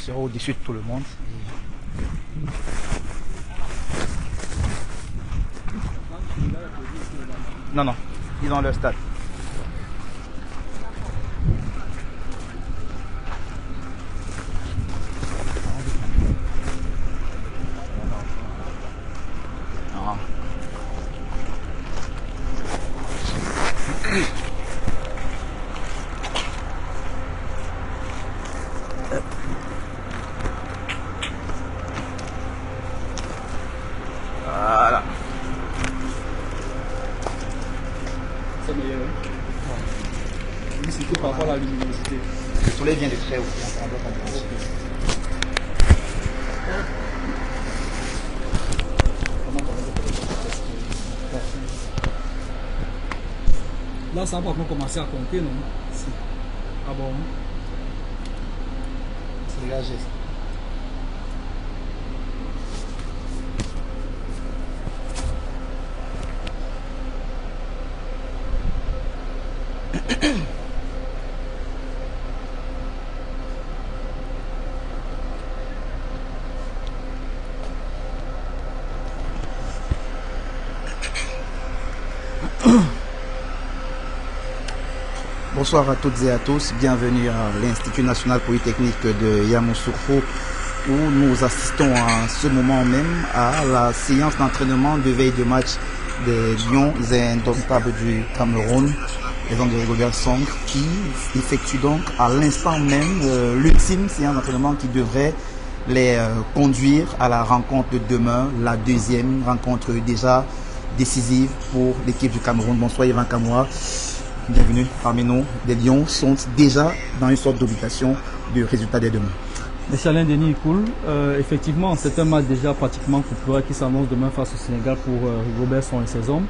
sera au-dessus de tout le monde. Non, non, ils ont leur stade. Voilà. C'est meilleur. Oui, c'était par rapport à la luminosité. Le soleil vient de très haut. Là, ça va pas commencer à compter, non? Si. Ah bon? C'est dégagé. Bonsoir à toutes et à tous, bienvenue à l'Institut National Polytechnique de Yamoussoukro où nous assistons à ce moment même à la séance d'entraînement de veille de match des Lions indomptables du Cameroun, les hommes de Rigobert Song, qui effectuent donc à l'instant même l'ultime séance d'entraînement qui devrait les conduire à la rencontre de demain, la deuxième rencontre déjà décisive pour l'équipe du Cameroun. Bonsoir Yvan Kamoa. Bienvenue parmi nous. Les Lions sont déjà dans une sorte d'obligation du résultat des demain. Monsieur Alain Denis Ikoul, effectivement, c'est un match déjà pratiquement couperet qui s'annonce demain face au Sénégal pour Rigobert Song et ses hommes.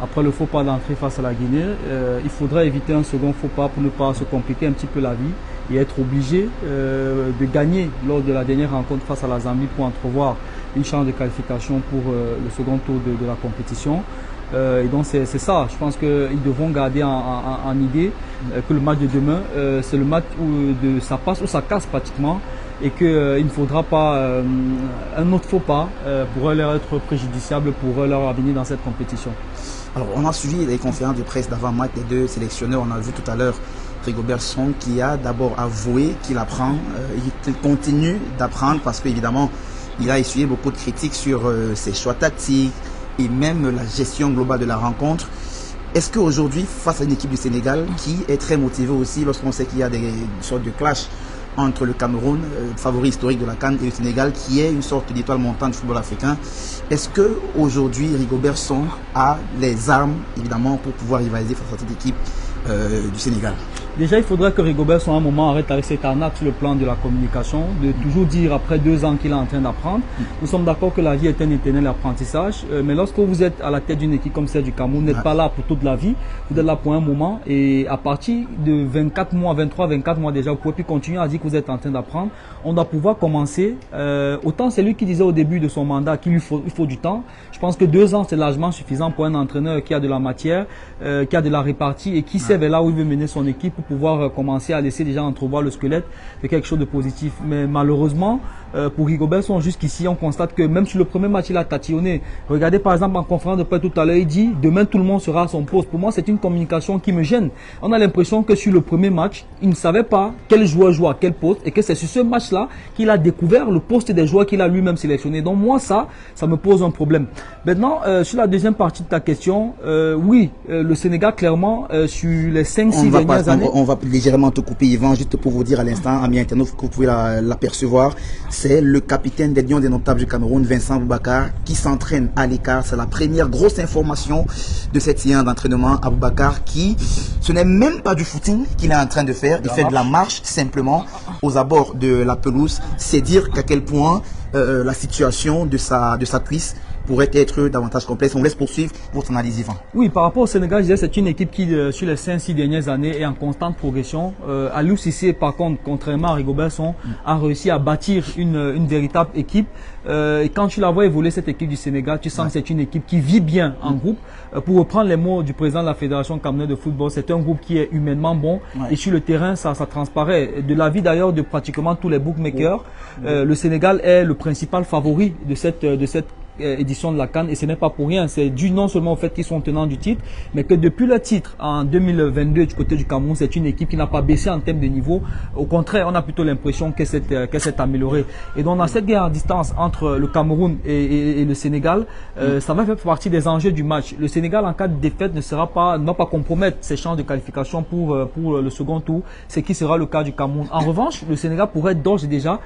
Après le faux pas d'entrée face à la Guinée, il faudra éviter un second faux pas pour ne pas se compliquer un petit peu la vie et être obligé de gagner lors de la dernière rencontre face à la Zambie pour entrevoir une chance de qualification pour le second tour de la compétition. Et donc c'est ça, je pense qu'ils devront garder en idée que le match de demain, c'est le match où ça passe ou ça casse pratiquement et qu'il ne faudra pas un autre faux pas pour leur être préjudiciable pour leur avenir dans cette compétition. Alors on a suivi les conférences de presse d'avant-match des deux sélectionneurs, on a vu tout à l'heure Rigobert Song qui a d'abord avoué qu'il apprend, il continue d'apprendre parce qu'évidemment il a essuyé beaucoup de critiques sur ses choix tactiques, et même la gestion globale de la rencontre. Est-ce qu'aujourd'hui, face à une équipe du Sénégal qui est très motivée aussi, lorsqu'on sait qu'il y a des sortes de clash entre le Cameroun, favori historique de la CAN, et le Sénégal, qui est une sorte d'étoile montante du football africain, est-ce qu'aujourd'hui, Rigobert Song a les armes, évidemment, pour pouvoir rivaliser face à cette équipe du Sénégal? Déjà, il faudrait que Rigobert Song à un moment arrête avec cette arnaque sur le plan de la communication, de toujours dire après 2 ans qu'il est en train d'apprendre. Nous sommes d'accord que la vie est un éternel apprentissage, mais lorsque vous êtes à la tête d'une équipe comme celle du Cameroun, vous n'êtes pas là pour toute la vie, vous êtes là pour un moment et à partir de 24 mois, 23, 24 mois déjà, vous pouvez plus continuer à dire que vous êtes en train d'apprendre. On doit pouvoir commencer. Autant c'est lui qui disait au début de son mandat qu'il faut du temps. Je pense que 2 ans c'est largement suffisant pour un entraîneur qui a de la matière, qui a de la répartie et qui sait vers là où il veut mener son équipe pour pouvoir commencer à laisser déjà entrevoir le squelette de quelque chose de positif. Mais malheureusement, pour Rigobert Song, jusqu'ici, on constate que même sur le premier match, il a tatillonné. Regardez par exemple en conférence de presse tout à l'heure, il dit demain tout le monde sera à son poste. Pour moi, c'est une communication qui me gêne. On a l'impression que sur le premier match, il ne savait pas quel joueur joue à quel poste et que c'est sur ce match-là qu'il a découvert le poste des joueurs qu'il a lui-même sélectionné. Donc moi, ça me pose un problème. Maintenant, sur la deuxième partie de ta question, oui, le Sénégal, clairement, sur les 5-6 dernières années... On va légèrement te couper, Yvan, juste pour vous dire à l'instant, amis internautes, que vous pouvez l'apercevoir. C'est le capitaine des Lions indomptables du Cameroun, Vincent Aboubakar, qui s'entraîne à l'écart. C'est la première grosse information de cette séance d'entraînement. Aboubakar qui, ce n'est même pas du footing qu'il est en train de faire. Il fait de la marche simplement aux abords de la pelouse. C'est dire qu'à quel point la situation de sa cuisse pourrait être davantage complexe. On laisse poursuivre votre analyse, Yvan. Oui, par rapport au Sénégal, je disais c'est une équipe qui, sur les 5-6 dernières années, est en constante progression. Aliou Cissé, par contre, contrairement à Rigobert Song, a réussi à bâtir une véritable équipe. Et quand tu la vois évoluer, cette équipe du Sénégal, tu sens que c'est une équipe qui vit bien en groupe. Pour reprendre les mots du président de la Fédération camerounaise de football, c'est un groupe qui est humainement bon. Et sur le terrain, ça transparaît. De l'avis d'ailleurs de pratiquement tous les bookmakers, le Sénégal est le principal favori de cette édition de la CAN, et ce n'est pas pour rien. C'est dû non seulement au fait qu'ils sont tenants du titre, mais que depuis le titre en 2022 du côté du Cameroun, c'est une équipe qui n'a pas baissé en termes de niveau. Au contraire, on a plutôt l'impression qu'elle s'est améliorée. Et donc dans cette guerre à distance entre le Cameroun et le Sénégal, ça va faire partie des enjeux du match. Le Sénégal, en cas de défaite, ne va pas compromettre ses chances de qualification pour le second tour, ce qui sera le cas du Cameroun. En revanche, le Sénégal pourrait d'ores et déjà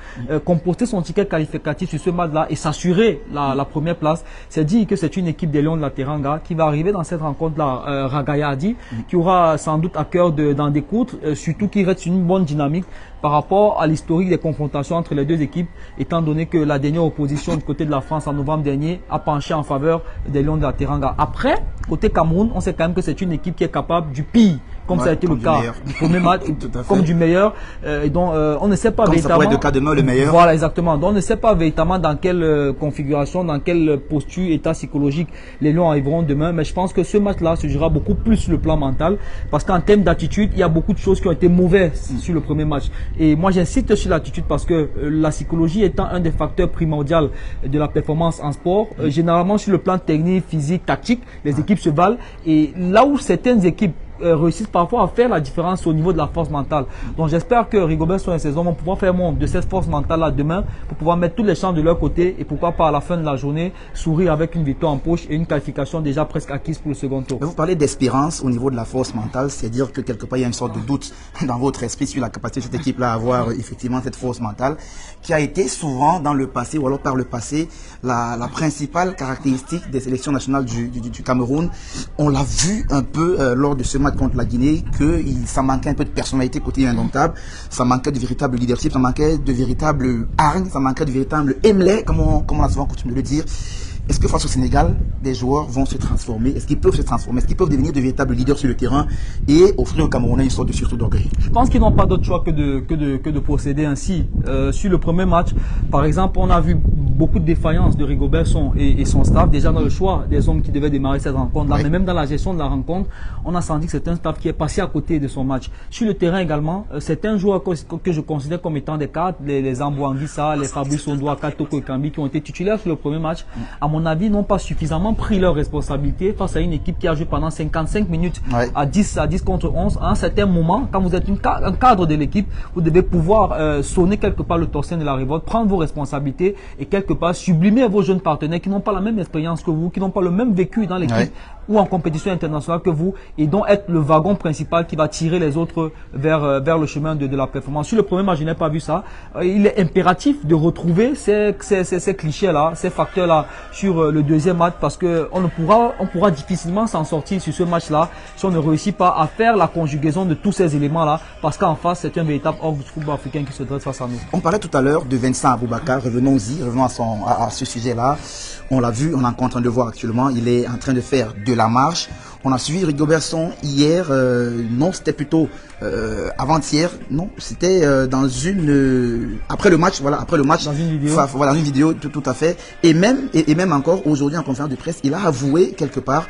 composter son ticket qualificatif sur ce match-là et s'assurer la première place. C'est dit que c'est une équipe des Lions de la Teranga qui va arriver dans cette rencontre-là, Ragaya Adi, qui aura sans doute à cœur d'en découdre, surtout qu'il reste une bonne dynamique par rapport à l'historique des confrontations entre les deux équipes, étant donné que la dernière opposition du côté de la France en novembre dernier a penché en faveur des Lions de la Teranga. Après, côté Cameroun, on sait quand même que c'est une équipe qui est capable du pire, comme ça a été le cas du premier match, comme du meilleur. Et donc, on ne sait pas véritablement. Ça pourrait être le cas demain, le meilleur. Voilà, exactement. Donc, on ne sait pas véritablement dans quelle configuration, dans quelle posture, état psychologique les Lions arriveront demain. Mais je pense que ce match-là se jouera beaucoup plus sur le plan mental, parce qu'en termes d'attitude, il y a beaucoup de choses qui ont été mauvaises sur le premier match. Et moi, j'insiste sur l'attitude parce que la psychologie étant un des facteurs primordiaux de la performance en sport, généralement sur le plan technique, physique, tactique, les équipes se valent. Et là où certaines équipes réussissent parfois à faire la différence au niveau de la force mentale. Donc j'espère que Rigobert Song et ses hommes vont pouvoir faire montre de cette force mentale là demain pour pouvoir mettre tous les chances de leur côté et pourquoi pas à la fin de la journée sourire avec une victoire en poche et une qualification déjà presque acquise pour le second tour. Vous parlez d'espérance au niveau de la force mentale, c'est-à-dire que quelque part il y a une sorte de doute dans votre esprit sur la capacité de cette équipe là à avoir effectivement cette force mentale qui a été souvent dans le passé ou alors par le passé la principale caractéristique des sélections nationales du Cameroun. On l'a vu un peu lors de ce match contre la Guinée, que ça manquait un peu de personnalité côté indomptable, ça manquait de véritable leadership, ça manquait de véritable hargne, ça manquait de véritable émelet, comme on a souvent coutume de le dire. Est-ce que face au Sénégal, des joueurs vont se transformer? Est-ce qu'ils peuvent se transformer? Est-ce qu'ils peuvent devenir de véritables leaders sur le terrain et offrir aux Camerounais une sorte de surtout d'orgueil? Je pense qu'ils n'ont pas d'autre choix que de procéder ainsi. Sur le premier match, par exemple, on a vu beaucoup de défaillances de Rigobert Song et son staff, déjà dans le choix des hommes qui devaient démarrer cette rencontre-là, mais même dans la gestion de la rencontre, on a senti que c'est un staff qui est passé à côté de son match. Sur le terrain également, certains joueurs que je considère comme étant des cadres, les Ambouanguissa, les Fabrice Ondoa, Katoko Ekambi, qui ont été titulaires sur le premier match, à mon avis, n'ont pas suffisamment pris leurs responsabilités face à une équipe qui a joué pendant 55 minutes à 10 contre 11. À un certain moment, quand vous êtes un cadre de l'équipe, vous devez pouvoir sonner quelque part le tocsin de la révolte, prendre vos responsabilités et quelque part sublimer vos jeunes partenaires qui n'ont pas la même expérience que vous, qui n'ont pas le même vécu dans l'équipe ou en compétition internationale que vous, et donc être le wagon principal qui va tirer les autres vers le chemin de la performance. Sur le premier match, je n'ai pas vu ça. Il est impératif de retrouver ces clichés-là, ces facteurs-là sur le deuxième match, parce que on pourra difficilement s'en sortir sur ce match-là si on ne réussit pas à faire la conjugaison de tous ces éléments-là, parce qu'en face, c'est un véritable orgue du football africain qui se dresse face à nous. On parlait tout à l'heure de Vincent Aboubakar, revenons à ce sujet-là. On l'a vu, on est en train de voir actuellement, il est en train de faire de la marche. On a suivi Rigobert Song hier, non, c'était plutôt avant-hier, non, c'était après le match, voilà, après le match, dans une vidéo, voilà, une vidéo, tout à fait, et même encore aujourd'hui en conférence de presse, il a avoué quelque part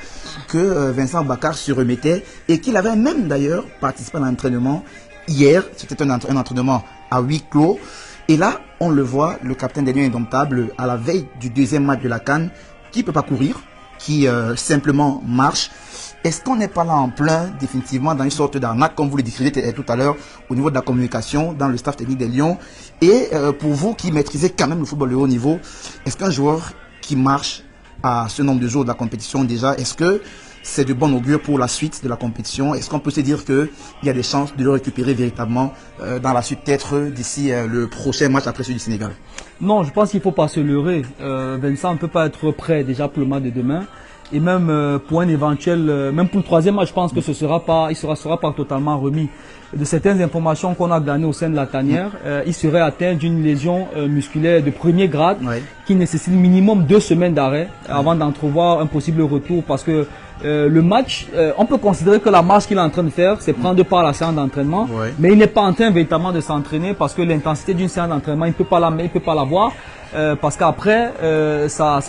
que Vincent Aboubakar se remettait et qu'il avait même d'ailleurs participé à l'entraînement hier. C'était un entraînement à huis clos. Et là, on le voit, le capitaine des Lions indomptables, à la veille du deuxième match de la CAN, qui peut pas courir, qui simplement marche. Est-ce qu'on n'est pas là en plein, définitivement, dans une sorte d'arnaque, comme vous le décriviez tout à l'heure, au niveau de la communication, dans le staff technique des Lions? Et pour vous qui maîtrisez quand même le football de haut niveau, est-ce qu'un joueur qui marche à ce nombre de jours de la compétition déjà, est-ce que c'est de bon augure pour la suite de la compétition? Est-ce qu'on peut se dire qu'il y a des chances de le récupérer véritablement dans la suite, peut-être d'ici le prochain match après celui du Sénégal? Non, je pense qu'il ne faut pas se leurrer. Vincent ne peut pas être prêt déjà pour le match de demain. et même pour un éventuel, même pour le troisième match, je pense que il sera pas totalement remis. De certaines informations qu'on a glanées au sein de la tanière, il serait atteint d'une lésion musculaire de premier grade qui nécessite minimum 2 semaines d'arrêt avant d'entrevoir un possible retour, parce que le match, on peut considérer que la marche qu'il est en train de faire, c'est prendre part à la séance d'entraînement, mais il n'est pas en train véritablement de s'entraîner, parce que l'intensité d'une séance d'entraînement, il peut pas la voir. Parce qu'après ça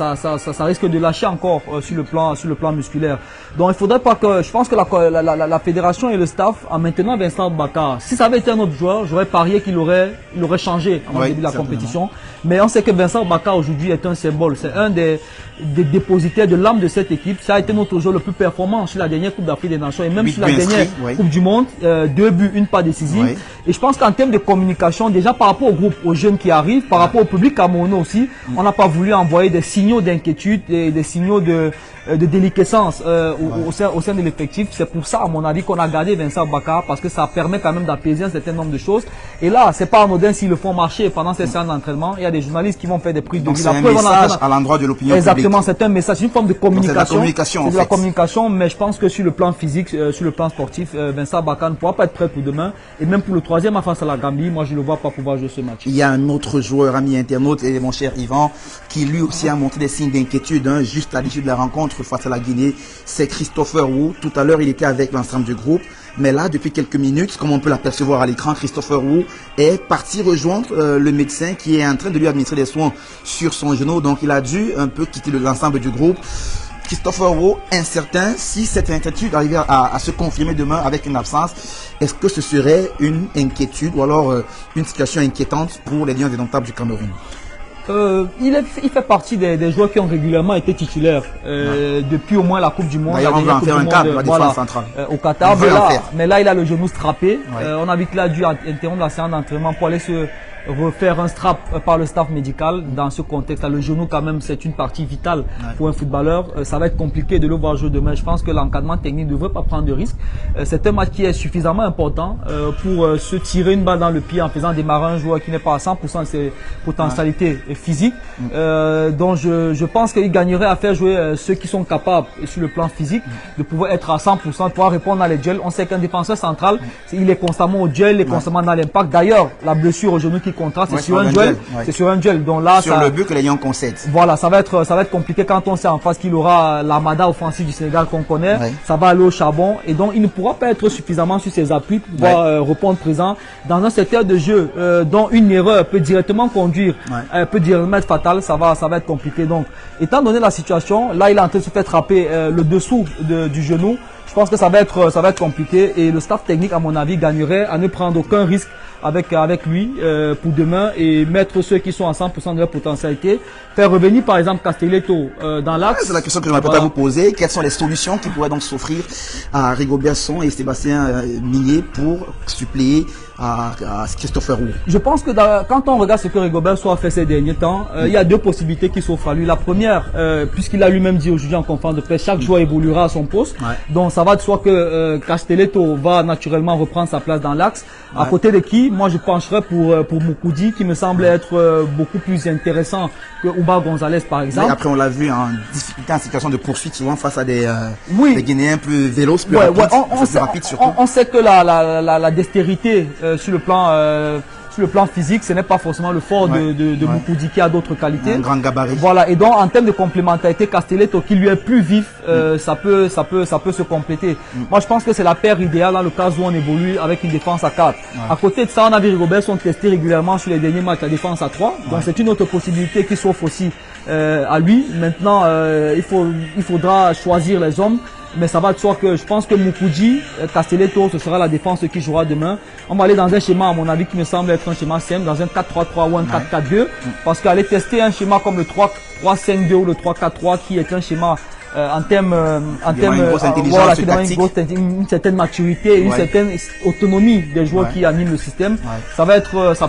risque de lâcher encore sur le plan musculaire. Donc il faudrait pas que, je pense que la fédération et le staff, en maintenant Vincent Bakar, si ça avait été un autre joueur, j'aurais parié qu'il aurait changé au début de la compétition. Mais on sait que Vincent Bakar aujourd'hui est un symbole, c'est un des dépositaires de l'âme de cette équipe. Ça a été notre joueur le plus performant sur la dernière Coupe d'Afrique des Nations et même sur la dernière Coupe du Monde, 2 buts, une passe décisive. Et je pense qu'en termes de communication, déjà par rapport au groupe, aux jeunes qui arrivent, par rapport au public camerounais aussi, on n'a pas voulu envoyer des signaux d'inquiétude et des signaux de déliquescence au sein de l'effectif. C'est pour ça, à mon avis, qu'on a gardé Vincent Bakar, parce que ça permet quand même d'apaiser un certain nombre de choses. Et là, c'est pas anodin s'ils le font marcher pendant ces séances d'entraînement. Il y a des journalistes qui vont faire des prises de vue. C'est un message à l'endroit de l'opinion publique. Exactement, c'est un message, une forme de communication. C'est de la communication, mais je pense que sur le plan physique, sur le plan sportif, Vincent Bakar ne pourra pas être prêt pour demain. Et même pour le troisième face à la Gambie, moi je ne le vois pas pouvoir jouer ce match. Il y a un autre joueur, ami internaute, et mon cher Yvan, qui lui aussi a montré des signes d'inquiétude, juste à l'issue de la rencontre face à la Guinée. C'est Christopher Wu. Tout à l'heure, il était avec l'ensemble du groupe. Mais là, depuis quelques minutes, comme on peut l'apercevoir à l'écran, Christopher Wu est parti rejoindre le médecin qui est en train de lui administrer des soins sur son genou. Donc, il a dû un peu quitter l'ensemble du groupe. Christopher Wu, incertain si cette inquiétude arrivait à se confirmer demain avec une absence. Est-ce que ce serait une inquiétude ou alors une situation inquiétante pour les Lions indomptables du Cameroun? Il fait partie des joueurs qui ont régulièrement été titulaires depuis au moins la Coupe du Monde. D'ailleurs, on va en faire un cadre, la défense centrale. Au Qatar. Mais là, il a le genou strappé. On a vu qu'il a dû interrompre la séance d'entraînement pour aller se refaire un strap par le staff médical. Dans ce contexte-là, le genou quand même, c'est une partie vitale pour un footballeur. Ça va être compliqué de le voir jouer demain. Je pense que l'encadrement technique ne devrait pas prendre de risques. C'est un match qui est suffisamment important pour se tirer une balle dans le pied en faisant démarrer un joueur qui n'est pas à 100% de ses potentialités physiques. Donc je pense qu'il gagnerait à faire jouer ceux qui sont capables sur le plan physique de pouvoir être à 100%, de pouvoir répondre à les duels. On sait qu'un défenseur central, il est constamment au duel, il est constamment dans l'impact. D'ailleurs, la blessure au genou qui contraste, c'est sur un duel. C'est sur un duel. Donc là, sur le but que les Lions concèdent. Voilà, ça va être compliqué quand on sait en face qu'il aura l'armada offensive du Sénégal qu'on connaît. Ça va aller au charbon et donc il ne pourra pas être suffisamment sur ses appuis pour pouvoir répondre présent dans un secteur de jeu dont une erreur peut directement conduire, peut directement être fatale. Ça va être compliqué. Donc, étant donné la situation, là il est en train de se faire frapper le dessous du genou. Je pense que ça va être compliqué et le staff technique, à mon avis, gagnerait à ne prendre aucun risque avec lui pour demain et mettre ceux qui sont à 100% de leur potentialité. Faire revenir par exemple Castelletto dans l'axe. C'est la question que je m'apprête à vous poser. Quelles sont les solutions qui pourraient donc s'offrir à Rigobert Song et Sébastien Millet pour suppléer à Christopher Wu? Je pense que quand on regarde ce que Rigobert Song a fait ces derniers temps, il y a 2 possibilités qui s'offrent à lui. La première, puisqu'il a lui-même dit aujourd'hui en conférence de presse, chaque joueur évoluera à son poste. Donc ça va de soi que Castelletto va naturellement reprendre sa place dans l'axe. À côté de qui, moi je pencherais pour Moukoudi, qui me semble être beaucoup plus intéressant que Ouba Gonzalez par exemple. Mais après on l'a vu en difficulté, en situation de poursuite souvent face à des Guinéens plus véloces, plus rapides, surtout. On sait que la dextérité sur le plan physique, ce n'est pas forcément le fort de Moukoudi qui a d'autres qualités. Un grand gabarit. Voilà, et donc en termes de complémentarité, Castelletto qui lui est plus vif, ça peut se compléter. Moi je pense que c'est la paire idéale dans le cas où on évolue avec une défense à 4. À côté de ça, on a vu Rigobert sont testés régulièrement sur les derniers matchs la défense à 3. Donc c'est une autre possibilité qui s'offre aussi à lui. Maintenant, il faudra choisir les hommes. Mais ça va de soi que je pense que Moukoudi, Castelletto, ce sera la défense qui jouera demain. On va aller dans un schéma, à mon avis, qui me semble être un schéma simple, dans un 4-3-3 ou un 4-4-2. Parce qu'aller tester un schéma comme le 3-5-2 ou le 3-4-3, qui est un schéma en termes une certaine maturité, une certaine autonomie des joueurs qui animent le système. Ça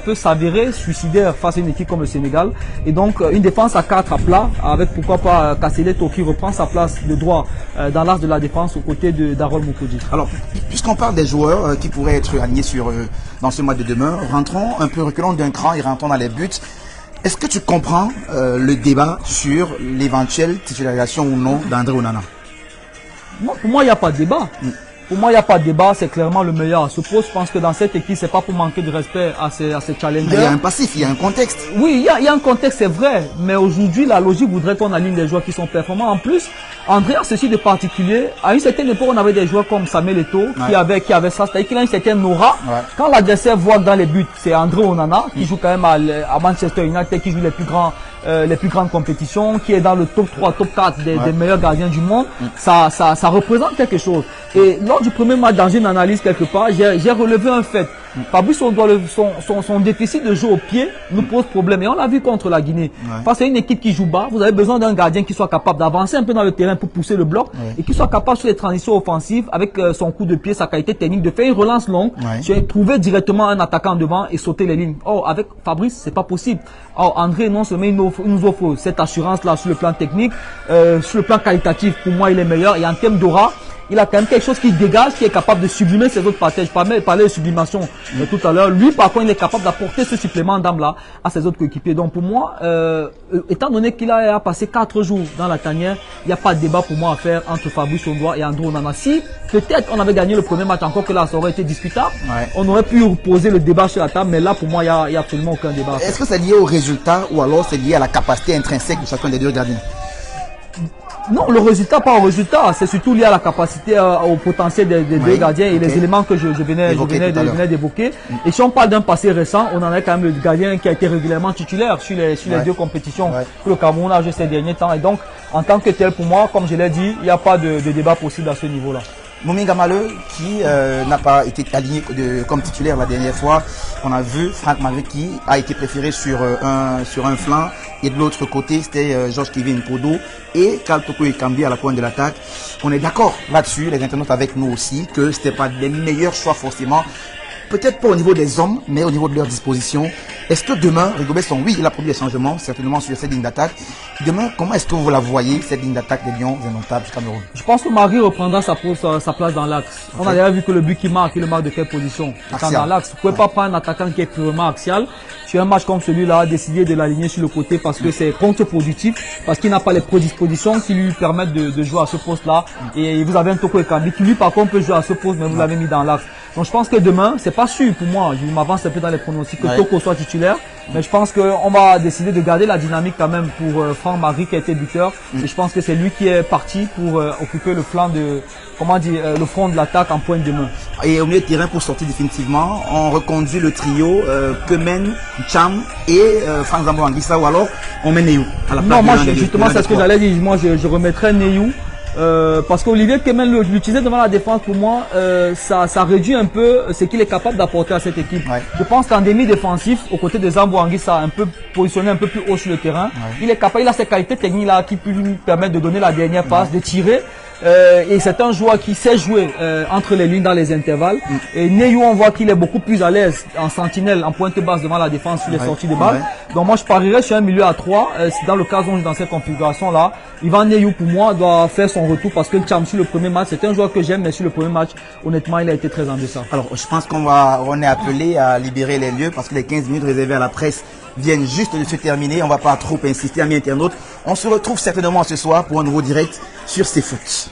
peut s'avérer suicidaire face à une équipe comme le Sénégal. Et donc une défense à 4 à plat, avec pourquoi pas Castelletto qui reprend sa place de droit dans l'axe de la défense aux côtés d'Harold Moukoudi. Alors, puisqu'on parle des joueurs qui pourraient être alignés dans ce match de demain, reculons d'un cran et rentrons dans les buts. Est-ce que tu comprends le débat sur l'éventuelle titularisation ou non d'André Onana? Pour moi, il n'y a pas de débat. Pour moi, il n'y a pas de débat, c'est clairement le meilleur à ce poste. Je pense que dans cette équipe, c'est pas pour manquer de respect à ces challengers. Il y a un passif, il y a un contexte. Oui, il y a un contexte, c'est vrai. Mais aujourd'hui, la logique voudrait qu'on aligne des joueurs qui sont performants. En plus, André a ceci de particulier. À une certaine époque, on avait des joueurs comme Samuel Eto'o qui avait ça. C'est-à-dire qu'il a une certaine aura. Ouais. Quand l'adversaire voit que dans les buts, c'est André Onana qui joue quand même à Manchester United, qui joue les plus grandes compétitions, qui est dans le top 3, top 4 des meilleurs gardiens du monde. Ça représente quelque chose. Et lors du premier match, dans une analyse quelque part, j'ai relevé un fait. Fabrice, son déficit de jeu au pied nous pose problème. Et on l'a vu contre la Guinée. Parce que c'est une équipe qui joue bas, vous avez besoin d'un gardien qui soit capable d'avancer un peu dans le terrain pour pousser le bloc et qui soit capable sur les transitions offensives, avec son coup de pied, sa qualité technique, de faire une relance longue, trouver directement un attaquant devant et sauter les lignes. Or, avec Fabrice, c'est pas possible. Or, André, non seulement il nous offre cette assurance-là sur le plan technique, sur le plan qualitatif, pour moi, il est meilleur. Et en termes d'aura, il a quand même quelque chose qui dégage, qui est capable de sublimer ses autres parties. Je parlais de sublimation tout à l'heure. Lui, par contre, il est capable d'apporter ce supplément d'âme-là à ses autres coéquipiers. Donc, pour moi, étant donné qu'il a passé 4 jours dans la tanière, il n'y a pas de débat pour moi à faire entre Fabrice Ondoa et André Onana. Si peut-être on avait gagné le premier match, encore que là, ça aurait été discutable, on aurait pu poser le débat sur la table, mais là, pour moi, il n'y a absolument aucun débat. Est-ce que c'est lié au résultat ou alors c'est lié à la capacité intrinsèque de chacun des deux gardiens? Non, le résultat, pas au résultat, c'est surtout lié à la capacité, au potentiel des deux gardiens et les éléments que je venais d'évoquer. Et si on parle d'un passé récent, on en a quand même le gardien qui a été régulièrement titulaire sur les deux compétitions que le Cameroun a joué ces derniers temps. Et donc, en tant que tel, pour moi, comme je l'ai dit, il n'y a pas de débat possible à ce niveau-là. Mominga Maleu, qui n'a pas été aligné comme titulaire la dernière fois. On a vu Franck Marie qui a été préféré sur un flanc. Et de l'autre côté, c'était Georges Kevin Kodo et Karl Toko Ekambi à la pointe de l'attaque. On est d'accord là-dessus, les internautes avec nous aussi, que c'était pas les meilleurs choix forcément. Peut-être pas au niveau des hommes, mais au niveau de leur disposition. Est-ce que demain, Rigobert Song, oui, il a produit des changements, certainement sur cette ligne d'attaque. Demain, comment est-ce que vous la voyez, cette ligne d'attaque des Lions indomptables du Cameroun? Je pense que Marie reprendra sa place dans l'axe. On a déjà vu que le but qui marque, il le marque de quelle position? Dans l'axe. Vous ne pouvez pas prendre un attaquant qui est purement axial. Sur un match comme celui-là, décider de l'aligner sur le côté parce que c'est contre-productif, parce qu'il n'a pas les prédispositions qui lui permettent de jouer à ce poste-là. Et vous avez un Toko Ekambi qui lui, par contre, peut jouer à ce poste, mais vous l'avez mis dans l'axe. Donc je pense que demain, c'est pas sûr pour moi, je m'avance un peu dans les pronostics que Toko soit titulaire, mais je pense qu'on va décider de garder la dynamique quand même pour Franck Marie qui a été buteur. Et je pense que c'est lui qui est parti pour occuper le flanc de, le front de l'attaque en pointe de main. Et au milieu de terrain pour sortir définitivement, on reconduit le trio Kemen, Cham et Franck Zambo Anguissa, ou alors on met Neyou à la place. Non, moi justement c'est ce que j'allais dire, moi je remettrais Neyou. Parce qu'Olivier Kemen l'utiliser devant la défense, pour moi, ça réduit un peu ce qu'il est capable d'apporter à cette équipe. Je pense qu'en demi-défensif, aux côtés de Zambo Anguissa, un peu positionné un peu plus haut sur le terrain, il est capable, il a ces qualités techniques là qui peuvent lui permettre de donner la dernière passe, de tirer. Et c'est un joueur qui sait jouer entre les lignes dans les intervalles. Et Neyou, on voit qu'il est beaucoup plus à l'aise en sentinelle, en pointe basse devant la défense sur les sorties de balle. Donc moi je parierais sur un milieu à 3. Dans le cas où on est dans cette configuration là, Ivan Neyou pour moi doit faire son retour parce que Cham sur le premier match, c'est un joueur que j'aime, mais sur le premier match, honnêtement, il a été très en deçà. Alors je pense on est appelé à libérer les lieux parce que les 15 minutes réservées à la presse viennent juste de se terminer. On va pas trop insister, amis internautes. On se retrouve certainement ce soir pour un nouveau direct sur CFoot.